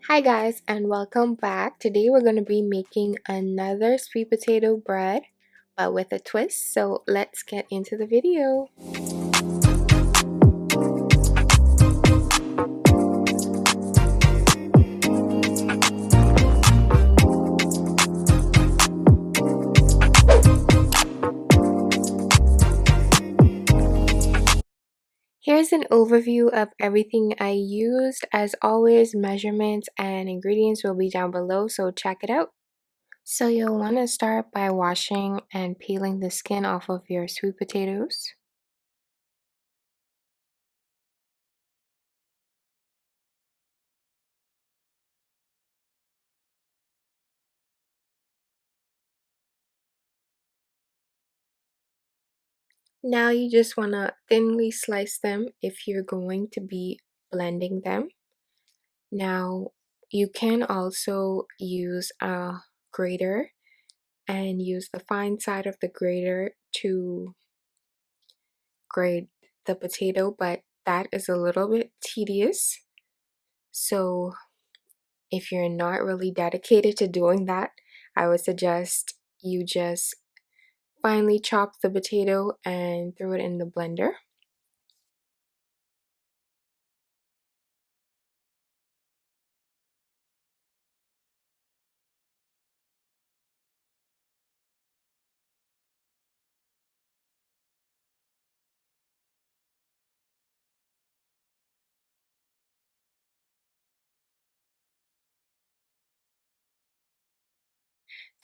Hi guys and welcome back. Today we're going to be making another sweet potato bread but with a twist. So let's get into the video. Here's an overview of everything I used. As always, measurements and ingredients will be down below, so check it out. So you'll want to start by washing and peeling the skin off of your sweet potatoes. Now you just want to thinly slice them if you're going to be blending them. Now you can also use a grater and use the fine side of the grater to grate the potato, but that is a little bit tedious. So if you're not really dedicated to doing that, I would suggest you just finely chop the potato and throw it in the blender.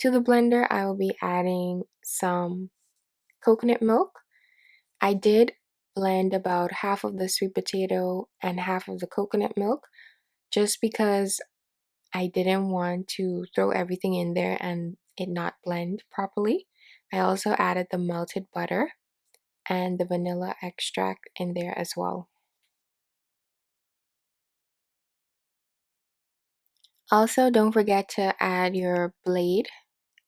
To the blender, I will be adding some coconut milk. I did blend about half of the sweet potato and half of the coconut milk just because I didn't want to throw everything in there and it not blend properly. I also added the melted butter and the vanilla extract in there as well. Also, don't forget to add your blade.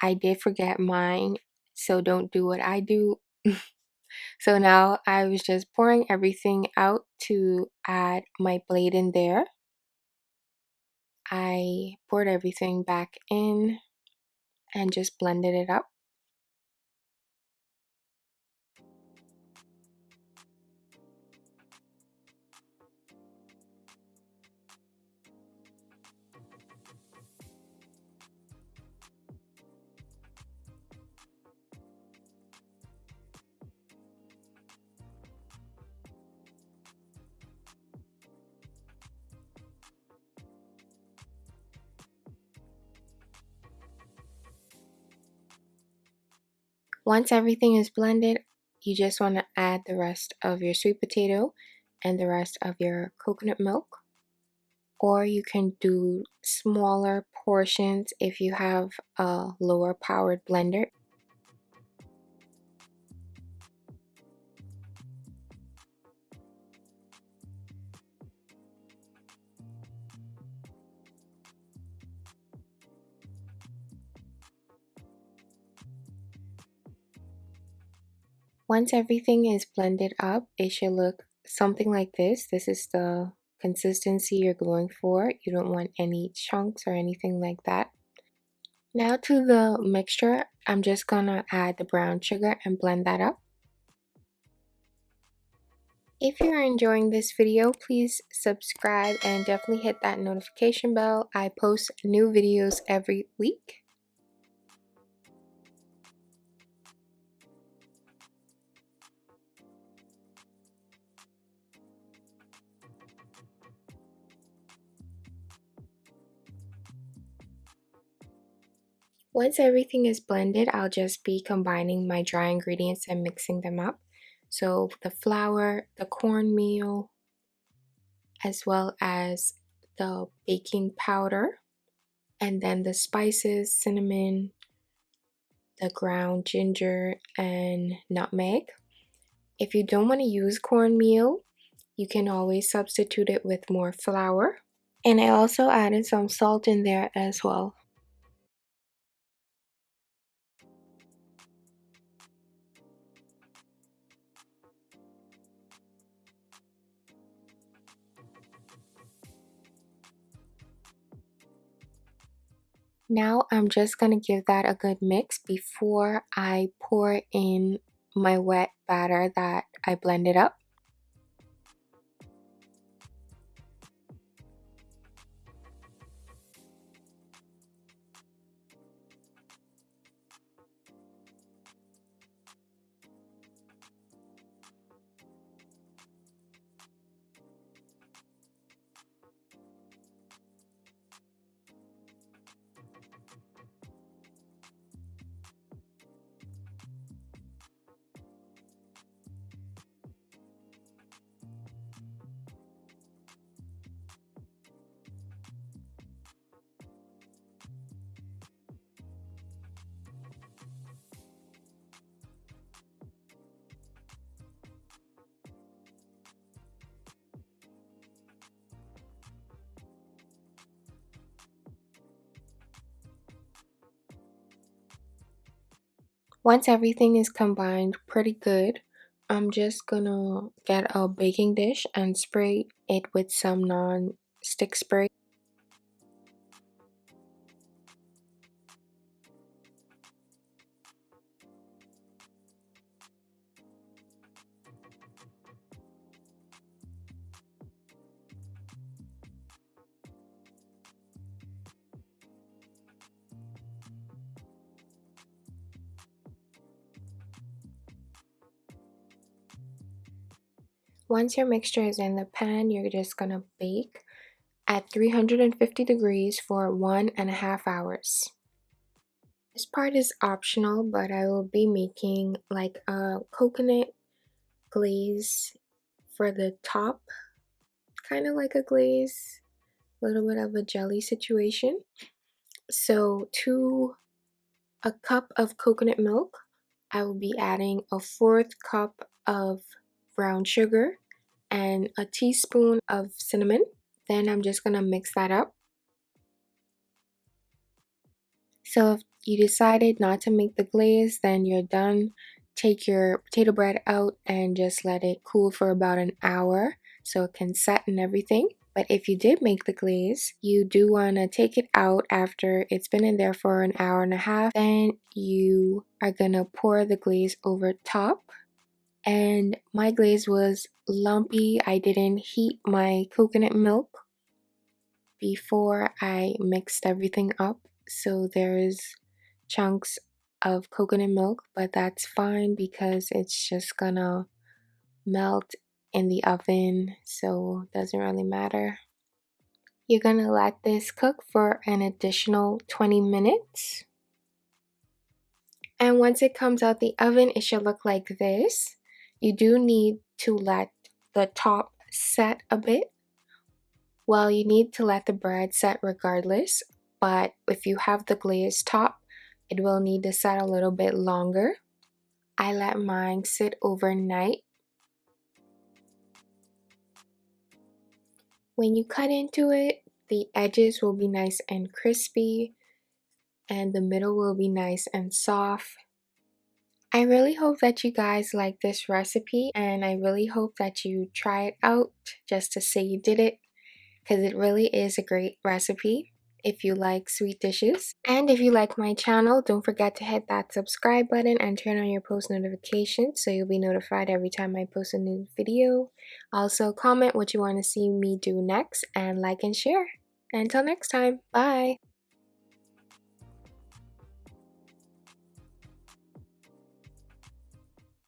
I did forget mine, so don't do what I do. So now I was just pouring everything out to add my blade in there. I poured everything back in and just blended it up. Once everything is blended, you just want to add the rest of your sweet potato and the rest of your coconut milk. Or you can do smaller portions if you have a lower powered blender. Once everything is blended up, it should look something like this. This is the consistency you're going for. You don't want any chunks or anything like that. Now to the mixture, I'm just gonna add the brown sugar and blend that up. If you're enjoying this video, please subscribe and definitely hit that notification bell. I post new videos every week. Once everything is blended, I'll just be combining my dry ingredients and mixing them up. So the flour, the cornmeal, as well as the baking powder, and then the spices, cinnamon, the ground ginger, and nutmeg. If you don't want to use cornmeal, you can always substitute it with more flour. And I also added some salt in there as well. Now I'm just gonna give that a good mix before I pour in my wet batter that I blended up. Once everything is combined pretty good, I'm just gonna get a baking dish and spray it with some non-stick spray. Once your mixture is in the pan, you're just gonna bake at 350 degrees for 1.5 hours. This part is optional, but I will be making like a coconut glaze for the top, kind of like a glaze, a little bit of a jelly situation. So to a cup of coconut milk, I will be adding a fourth cup of brown sugar and a teaspoon of cinnamon. Then I'm just gonna mix that up. So if you decided not to make the glaze, then you're done. Take your potato bread out and just let it cool for about an hour so it can set and everything. But if you did make the glaze, you do want to take it out after it's been in there for an hour and a half. Then you are going to pour the glaze over top. And my glaze was lumpy. I didn't heat my coconut milk before I mixed everything up. So there's chunks of coconut milk, but that's fine because it's just gonna melt in the oven, so it doesn't really matter. You're gonna let this cook for an additional 20 minutes. And once it comes out the oven, it should look like this. You do need to let the top set a bit. Well, you need to let the bread set regardless, but if you have the glazed top, it will need to set a little bit longer. I let mine sit overnight. When you cut into it, the edges will be nice and crispy, and the middle will be nice and soft. I really hope that you guys like this recipe, and I really hope that you try it out just to say you did it, because it really is a great recipe if you like sweet dishes. And if you like my channel, don't forget to hit that subscribe button and turn on your post notifications so you'll be notified every time I post a new video. Also, comment what you want to see me do next and like and share. Until next time, bye!